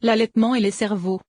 l'allaitement et les cerveaux.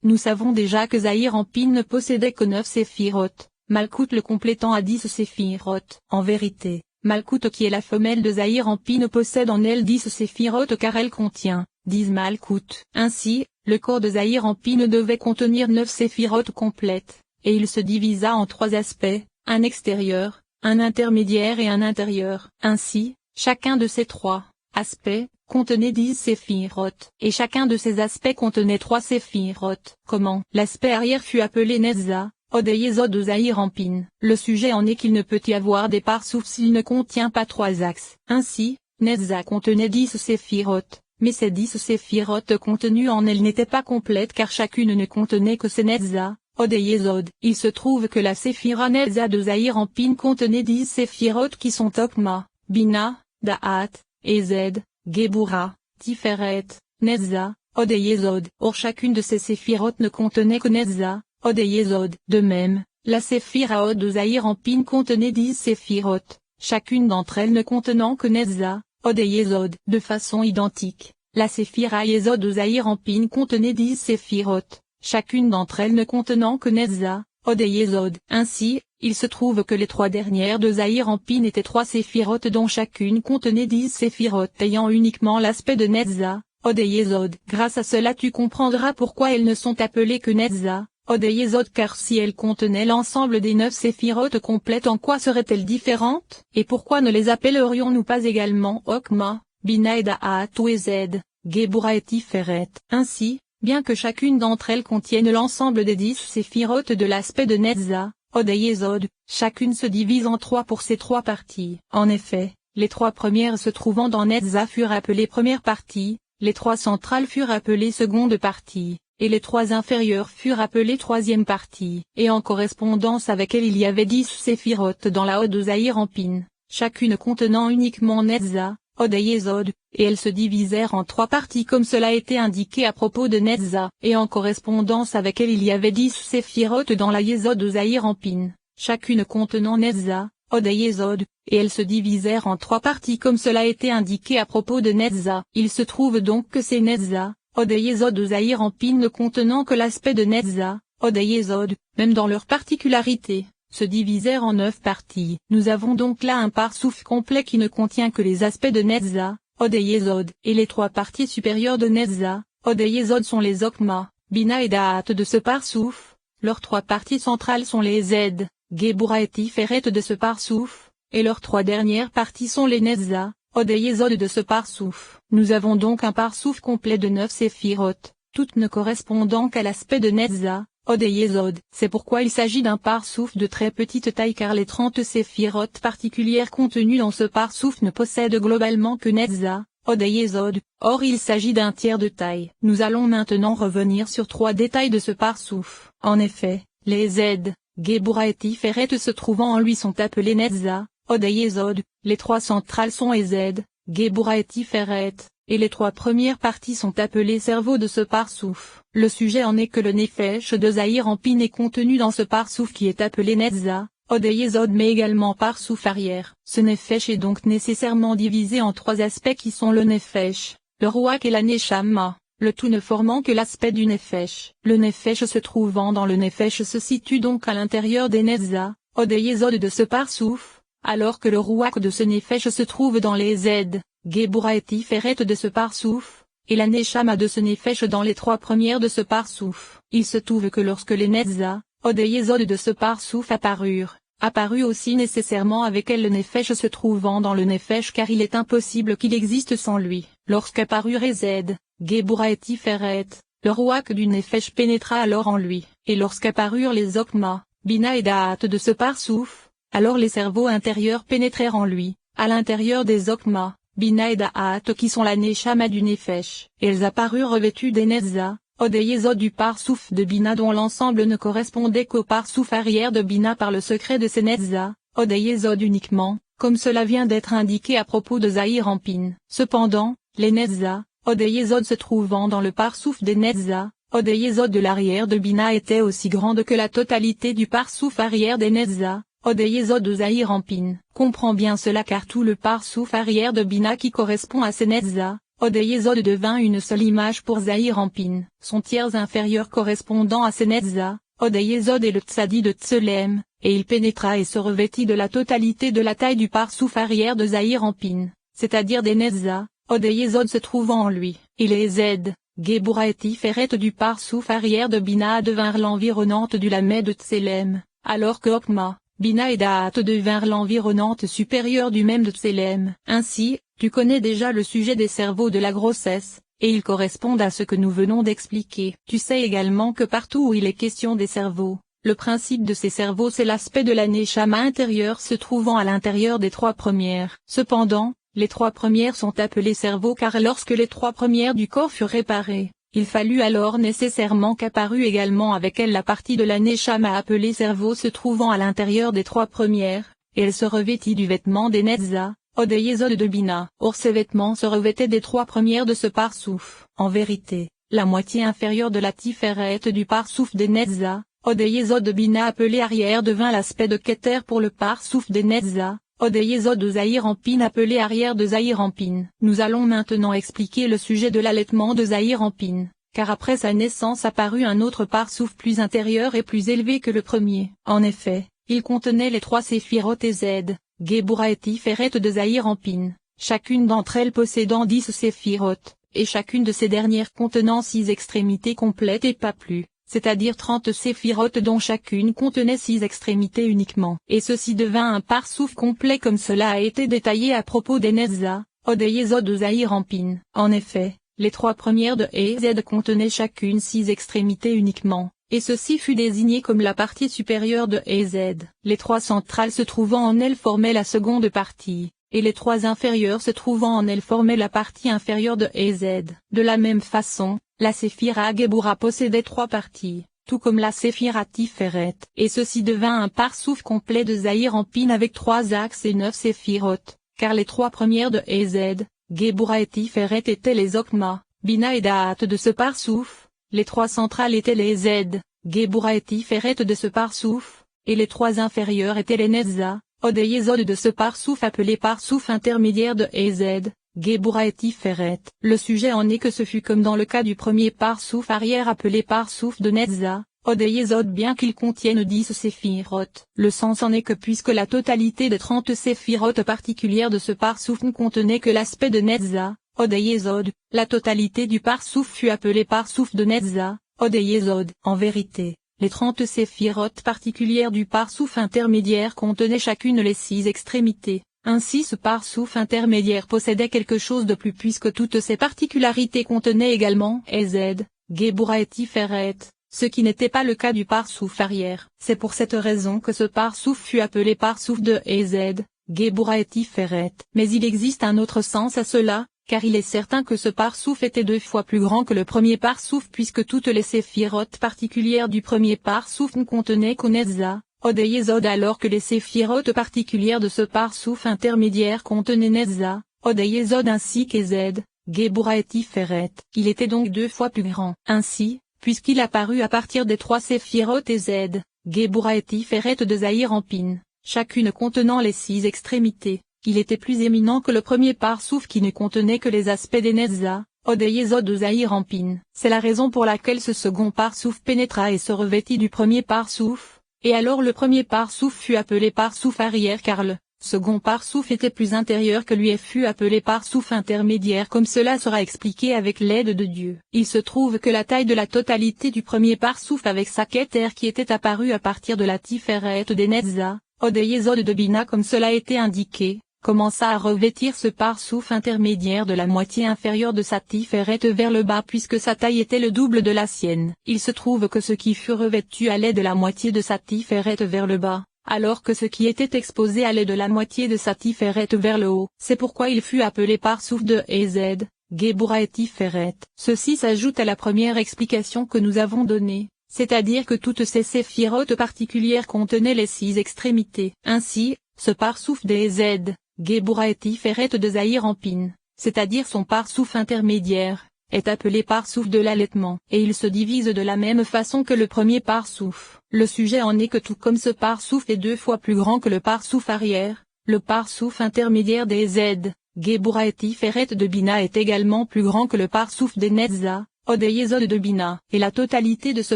Nous savons déjà que Zahir Anpin ne possédait que 9 séphirotes, Malkout le complétant à 10 séphirotes. En vérité, Malkout qui est la femelle de Zahir Anpin possède en elle 10 séphirotes car elle contient, disent Malkout. Ainsi, le corps de Zahir Anpin devait contenir 9 séphirotes complètes, et il se divisa en 3 aspects, un extérieur, un intermédiaire et un intérieur. Ainsi, chacun de ces 3 aspects contenait 10 séphirotes, et chacun de ces aspects contenait 3 séphirotes. Comment? L'aspect arrière fut appelé Netza, Od et Yesod de Zahir Anpin. Le sujet en est qu'il ne peut y avoir des parsouf s'il ne contient pas 3 axes. Ainsi, Netza contenait 10 séphirotes, mais ces 10 séphirotes contenues en elle n'étaient pas complètes car chacune ne contenait que ses Netza, Od et Yesod. Il se trouve que la séphira Netza de Zahir Anpin contenait 10 séphirotes qui sont Okma, Bina, Da'at, Ezed, Gebura, Tiferet, Netza, Od et Yesod. Or chacune de ces séphirotes ne contenait que Netza, Od et Yesod. De même, la séphira Od de Zahir Anpin contenait 10 séphirotes, chacune d'entre elles ne contenant que Netza, Od et Yesod. De façon identique, la séphira Yesod de Zahir Anpin contenait 10 séphirotes, chacune d'entre elles ne contenant que Netza, Od et Yesod. Ainsi, il se trouve que les 3 dernières de Zahir Anpin étaient 3 séphirotes dont chacune contenait 10 séphirotes ayant uniquement l'aspect de Netza, Od et Yesod. Grâce à cela tu comprendras pourquoi elles ne sont appelées que Netza, Od et Yesod car si elles contenaient l'ensemble des 9 séphirotes complètes en quoi seraient-elles différentes? Et pourquoi ne les appellerions-nous pas également Okma, Bina et Da'at ou Ezed, Gebura et Tiferet? Ainsi, bien que chacune d'entre elles contienne l'ensemble des 10 séphirotes de l'aspect de Netza, Od et Yesod, chacune se divise en 3 pour ces 3 parties. En effet, les 3 premières se trouvant dans Netza furent appelées première partie, les 3 centrales furent appelées seconde partie, et les 3 inférieures furent appelées troisième partie. Et en correspondance avec elles il y avait 10 séphirotes dans la Od de Zahir Anpin, chacune contenant uniquement Netza, Od et Yesod, et elles se divisèrent en 3 parties comme cela a été indiqué à propos de Netza. Et en correspondance avec elle il y avait 10 séphirotes dans la Yesod de Zahir Anpin, chacune contenant Netza, Od et Yesod, et elles se divisèrent en 3 parties comme cela a été indiqué à propos de Netza. Il se trouve donc que ces Netza, Od et Yesod de Zahir Anpin ne contenant que l'aspect de Netza, Od et Yesod, même dans leur particularité, se divisèrent en 9 parties. Nous avons donc là un parsouf complet qui ne contient que les aspects de Netza, Od et Yesod, et les 3 parties supérieures de Netza, Od et Yesod sont les Okma, Bina et Da'at de ce parsouf, leurs 3 parties centrales sont les Zed, Gebura et Tiferet de ce parsouf, et leurs 3 dernières parties sont les Netza, Od et Yesod de ce parsouf. Nous avons donc un parsouf complet de 9 séphirotes, toutes ne correspondant qu'à l'aspect de Netza, Od et Yesod. C'est pourquoi il s'agit d'un parsouf de très petite taille car les 30 séphirotes particulières contenues dans ce parsouf ne possèdent globalement que Netza, Od et Yesod, or il s'agit d'un tiers de taille. Nous allons maintenant revenir sur 3 détails de ce parsouf. En effet, les Z, Gebura et Tiferet se trouvant en lui sont appelés Netza, Od et Yesod, les 3 centrales sont Ezed, Gebura et Tiferet, et les 3 premières parties sont appelées cerveaux de ce parsouf. Le sujet en est que le Nefesh de Zahir Anpin est contenu dans ce parsouf qui est appelé Netza, Od et Yesod mais également parsouf arrière. Ce Nefesh est donc nécessairement divisé en 3 aspects qui sont le Nefesh, le Ruach et la Neshama, le tout ne formant que l'aspect du Nefesh. Le Nefesh se trouvant dans le Nefesh se situe donc à l'intérieur des Netza, Od et Yesod de ce parsouf, alors que le Ruach de ce Nefesh se trouve dans les Zed, Gebura et Tiferet de ce parsouf, et la Neshama de ce Nefesh dans les 3 premières de ce parsouf. Il se trouve que lorsque les Netza, Od et Yesod de ce parsouf apparut aussi nécessairement avec elle le Nefesh se trouvant dans le Nefesh car il est impossible qu'il existe sans lui. Lorsqu'apparurent Ezed, Gebura et Tiferet, le Ruach du Nefesh pénétra alors en lui. Et lorsqu'apparurent les Okma, Bina et Da'at de ce parsouf, alors les cerveaux intérieurs pénétrèrent en lui, à l'intérieur des Okma, Bina et Da'at qui sont la Neshama du Nefesh. Elles apparurent revêtues des Netza, Od et Yesod du parsouf de Bina dont l'ensemble ne correspondait qu'au parsouf arrière de Bina par le secret de ces Netza, Od et Yesod uniquement, comme cela vient d'être indiqué à propos de Zahir Anpin. Cependant, les Netza, Od et Yesod se trouvant dans le parsouf des Netza, Od et Yesod de l'arrière de Bina étaient aussi grandes que la totalité du parsouf arrière des Netza, Od et Yesod de Zahir Anpin. Comprends bien cela car tout le parsouf arrière de Bina qui correspond à ces Netza, Od-Yesod devint une seule image pour Zahir-Anpin. Son tiers inférieur correspondant à Senetza, Od-Yesod et le Tzadi de Tselem, et il pénétra et se revêtit de la totalité de la taille du parsouf arrière de Zahir-Anpin, c'est-à-dire des Netza, Od-Yesod se trouvant en lui, et les Z, Gebura et Tiferet du parsouf arrière de Bina devinrent l'environnante du Lamed de Tselem, alors que Okma, Bina et Da'at devinrent l'environnante supérieure du même de Tselem. Ainsi, tu connais déjà le sujet des cerveaux de la grossesse, et ils correspondent à ce que nous venons d'expliquer. Tu sais également que partout où il est question des cerveaux, le principe de ces cerveaux c'est l'aspect de la Neshama intérieure se trouvant à l'intérieur des trois premières. Cependant, les trois premières sont appelées cerveaux car lorsque les trois premières du corps furent réparées, il fallut alors nécessairement qu'apparût également avec elles la partie de la Neshama appelée cerveau se trouvant à l'intérieur des trois premières, et elle se revêtit du vêtement des Netza, Od-Yesod de Bina. Or ces vêtements se revêtaient des trois premières de ce parsouf. En vérité, la moitié inférieure de la Tiferet du parsouf des Netza, Od-Yesod de Bina appelé arrière devint l'aspect de Keter pour le parsouf des Netza, Od-Yesod de Zahir-Anpin appelé arrière de Zahir-Anpin. Nous allons maintenant expliquer le sujet de l'allaitement de Zahir-Anpin, car après sa naissance apparut un autre parsouf plus intérieur et plus élevé que le premier. En effet, il contenait les trois séphiroth et Z, Gebura et Tiferet de Zahir-Anpin, chacune d'entre elles possédant 10 séphiroth, et chacune de ces dernières contenant 6 extrémités complètes et pas plus, c'est-à-dire 30 séphiroth dont chacune contenait 6 extrémités uniquement. Et ceci devint un parsouf complet comme cela a été détaillé à propos des Netza, Od-Yesod de Zahir-Anpin. En effet, les trois premières de Z contenaient chacune 6 extrémités uniquement, et ceci fut désigné comme la partie supérieure de Z. Les trois centrales se trouvant en elles formaient la seconde partie, et les trois inférieures se trouvant en elles formaient la partie inférieure de Z. De la même façon, la Séphira Gebura possédait trois parties, tout comme la Séphira Tiferet, et ceci devint un parsouf complet de Zahir-Anpin avec 3 axes et 9 séphiroth, car les trois premières de Z, Gebura et Tiferet étaient les Okma, Bina et Da'at de ce parsouf, les trois centrales étaient les Z, Gebura et Tiferet de ce parsouf, et les trois inférieures étaient les Netza, Od-Yesod de ce parsouf appelé parsouf intermédiaire de Z, Gebura et Tiferet. Le sujet en est que ce fut comme dans le cas du premier parsouf arrière appelé parsouf de Netza, Od-Yesod bien qu'il contienne 10 séphiroth. Le sens en est que puisque la totalité des 30 séphiroth particulières de ce parsouf ne contenait que l'aspect de Netza, Od-Yesod, la totalité du parsouf fut appelée parsouf de Netza, Od-Yesod. En vérité, les 30 séphiroth particulières du parsouf intermédiaire contenaient chacune les 6 extrémités. Ainsi ce parsouf intermédiaire possédait quelque chose de plus puisque toutes ces particularités contenaient également Z, Gebura et Tiferet, ce qui n'était pas le cas du parsouf arrière. C'est pour cette raison que ce parsouf fut appelé parsouf de Z, Gebura et Tiferet. Mais il existe un autre sens à cela, car il est certain que ce parsouf était 2 fois plus grand que le premier parsouf puisque toutes les séphiroth particulières du premier parsouf ne contenaient qu'au Netza, Od-Yesod alors que les séphiroth particulières de ce parsouf intermédiaire contenaient Netza, Od-Yesod ainsi que Z, Gebura et Tiferet. Il était donc 2 fois plus grand. Ainsi, puisqu'il apparut à partir des 3 séphiroth et Z, Gebura et Tiferet de Zahir-Anpin, chacune contenant les 6 extrémités, il était plus éminent que le premier parsouf qui ne contenait que les aspects des Netza, Od-Yesod de Zahir-Anpin. C'est la raison pour laquelle ce second parsouf pénétra et se revêtit du premier parsouf. Et alors le premier parsouf fut appelé parsouf arrière car le second parsouf était plus intérieur que lui et fut appelé parsouf intermédiaire comme cela sera expliqué avec l'aide de Dieu. Il se trouve que la taille de la totalité du premier parsouf avec sa Keter qui était apparue à partir de la Tiferet des Netza, Od-Yesod de Bina comme cela a été indiqué, commença à revêtir ce parsouf intermédiaire de la moitié inférieure de sa Tiferet vers le bas puisque sa taille était le double de la sienne. Il se trouve que ce qui fut revêtu allait de la moitié de sa Tiferet vers le bas, alors que ce qui était exposé allait de la moitié de sa Tiferet vers le haut. C'est pourquoi il fut appelé parsouf de Z, Gebura et Tiferet. Ceci s'ajoute à la première explication que nous avons donnée, c'est-à-dire que toutes ces séphiroth particulières contenaient les 6 extrémités. Ainsi, ce parsouf des Z, Gebura et Tiferet de Zahir-Anpin, c'est-à-dire son parsouf intermédiaire, est appelé parsouf de l'allaitement, et il se divise de la même façon que le premier parsouf. Le sujet en est que tout comme ce parsouf est 2 fois plus grand que le parsouf arrière, le parsouf intermédiaire des Z, Gebura et Tiferet de Bina est également plus grand que le Parsouf des Netza, Od et Yesod de Bina. Et la totalité de ce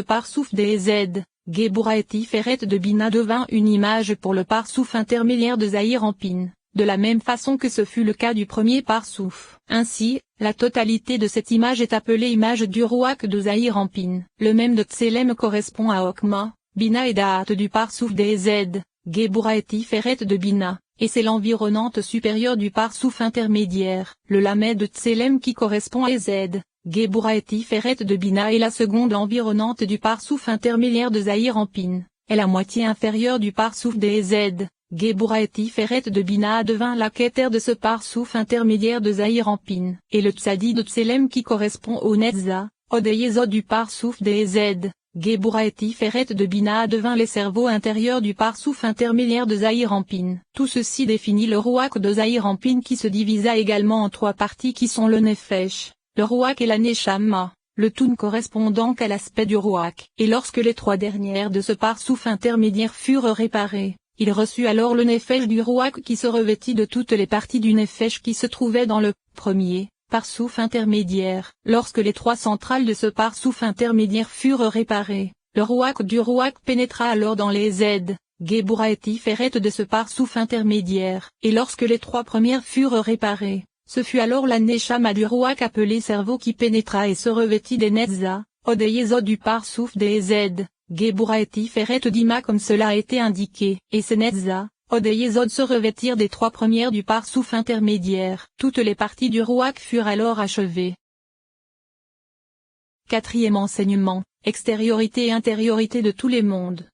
Parsouf des Ezed, Gebura et Tiferet de Bina devint une image pour le Parsouf intermédiaire de Zahir Anpin, de la même façon que ce fut le cas du premier Parsouf. Ainsi, la totalité de cette image est appelée image du Rouak de Zahir Anpin. Le même de Tselem correspond à Okma, Bina et Da'at du Parsouf des Ezed, Gebura et Tiferet de Bina, et c'est l'environnante supérieure du Parsouf intermédiaire, le Lamed de Tselem qui correspond à Ezed, Gebura et Tiferet de Bina est la seconde environnante du Parsouf intermédiaire de Zahir Anpin, est la moitié inférieure du Parsouf des Ezed, Gebura et Tiferet de Bina devint la Keter de ce Parsouf intermédiaire de Zahir Anpin, et le Tzadi de Tselem qui correspond au Netza, Od et Yesod du Parsouf des Ezed. Gebura et Tiferet de Bina devint les cerveaux intérieurs du Parsouf intermédiaire de Zahir Anpin. Tout ceci définit le Rouak de Zahir Anpin qui se divisa également en trois parties qui sont le Nefesh, le Rouak et la Neshama, le Toun correspondant à l'aspect du Rouak. Et lorsque les trois dernières de ce Parsouf intermédiaire furent réparées, il reçut alors le Nefesh du Rouak qui se revêtit de toutes les parties du Nefesh qui se trouvaient dans le premier Parsouf intermédiaire. Lorsque les trois centrales de ce Parsouf intermédiaire furent réparées, le Rouak du Rouak pénétra alors dans les Zed, Gebura et Tiferet de ce Parsouf intermédiaire. Et lorsque les trois premières furent réparées, ce fut alors la Neshama du Rouak appelée cerveau qui pénétra et se revêtit des Netza, Od et Yesod du Parsouf des Zed, Gebura et Tiferet d'Ima comme cela a été indiqué. Et ces Netza, Od et Yesod se revêtirent des trois premières du Parsouf intermédiaire. Toutes les parties du Rouak furent alors achevées. Quatrième enseignement, extériorité et intériorité de tous les mondes.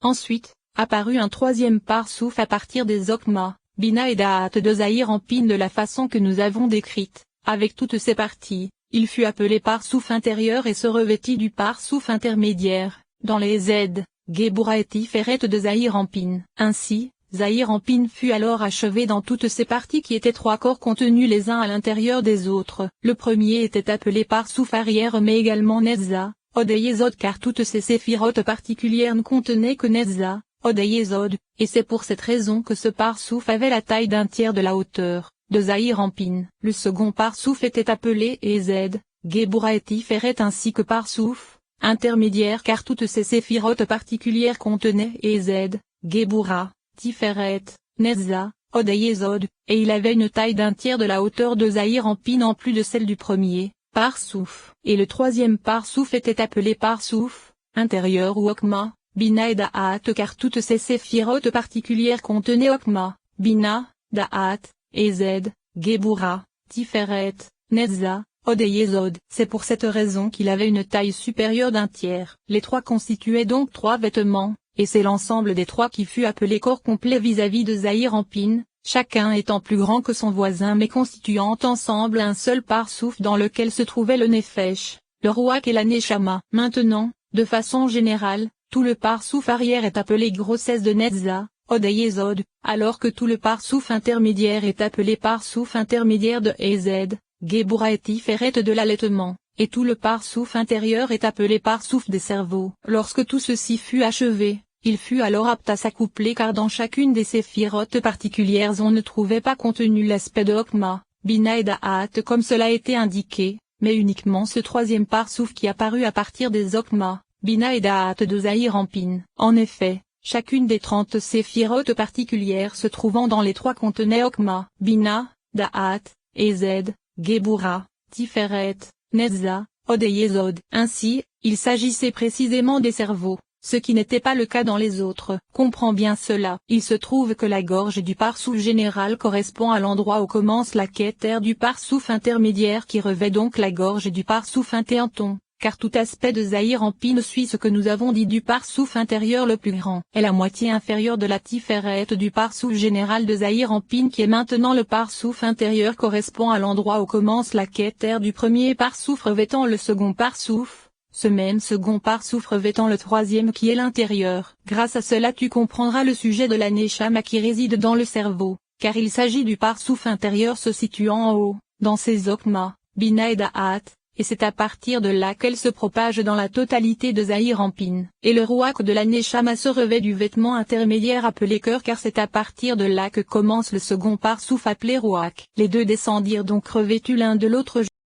Ensuite, apparut un troisième Parsouf à partir des Okma, Bina et Da'at de Zahir Anpin de la façon que nous avons décrite, avec toutes ses parties. Il fut appelé Parsouf intérieur et se revêtit du Parsouf intermédiaire, dans les Zed, Gebura et Tiferet de Zahir Anpin. Ainsi, Zahir Anpin fut alors achevé dans toutes ses parties qui étaient trois corps contenus les uns à l'intérieur des autres. Le premier était appelé Parsouf arrière mais également Netza, Od et Yesod car toutes ces séphirotes particulières ne contenaient que Netza, Od et Yesod, et c'est pour cette raison que ce Parsouf avait la taille d'un tiers de la hauteur de Zahir Anpin. Le second Parsouf était appelé Ezed, Gebura et Tiferet ainsi que Parsouf intermédiaire car toutes ces séphirotes particulières contenaient Ezed, Gebura, Tiferet, Netza, Od et Yesod, et il avait une taille d'un tiers de la hauteur de Zahir Anpin en plus de celle du premier Parsouf. Et le troisième Parsouf était appelé Parsouf intérieur ou Okma, Bina et Da'at car toutes ces séphirotes particulières contenaient Okma, Bina, Da'at, Ezed, Gebura, Tiferet, Netza, Od et Yesod. C'est pour cette raison qu'il avait une taille supérieure d'un tiers. Les trois constituaient donc trois vêtements, et c'est l'ensemble des trois qui fut appelé corps complet vis-à-vis de Zahir Anpin, chacun étant plus grand que son voisin mais constituant ensemble un seul Parsouf dans lequel se trouvait le Nefesh, le Rouak et la Neshama. Maintenant, de façon générale, tout le Parsouf arrière est appelé grossesse de Netza, Od et Yesod, alors que tout le Parsouf intermédiaire est appelé Parsouf intermédiaire de Ezed, Gebura et Tiferet de l'allaitement, et tout le Parsouf intérieur est appelé Parsouf des cerveaux. Lorsque tout ceci fut achevé, il fut alors apte à s'accoupler car dans chacune des séphirotes particulières on ne trouvait pas contenu l'aspect de Okma, Bina et Da'at comme cela a été indiqué, mais uniquement ce troisième Parsouf qui apparut à partir des Okma, Bina et Da'at de Zahir Anpin. En effet, chacune des 30 séphirotes particulières se trouvant dans les trois contenait Okma, Bina, Da'at, Ezed, Gebura, Tiferet, Netza, Od et Yesod. Ainsi, il s'agissait précisément des cerveaux, ce qui n'était pas le cas dans les autres. Comprends bien cela. Il se trouve que la gorge du Parsouf général correspond à l'endroit où commence la Keter du Parsouf intermédiaire qui revêt donc la gorge du Parsouf intermédiaire. Car tout aspect de Zahir Anpin suit ce que nous avons dit du Parsouf intérieur le plus grand, est la moitié inférieure de la Tiferet du Parsouf général de Zahir Anpin qui est maintenant le Parsouf intérieur correspond à l'endroit où commence la Keter du premier Parsouf revêtant le second Parsouf, ce même second Parsouf revêtant le troisième qui est l'intérieur. Grâce à cela tu comprendras le sujet de la Neshama qui réside dans le cerveau, car il s'agit du Parsouf intérieur se situant en haut, dans ses Okma, Bina et Da'at, et c'est à partir de là qu'elle se propage dans la totalité de Zahir-en-Pine. Et le rouac de la Neshama se revêt du vêtement intermédiaire appelé cœur car c'est à partir de là que commence le second parsouf appelé rouac. Les deux descendirent donc revêtus l'un de l'autre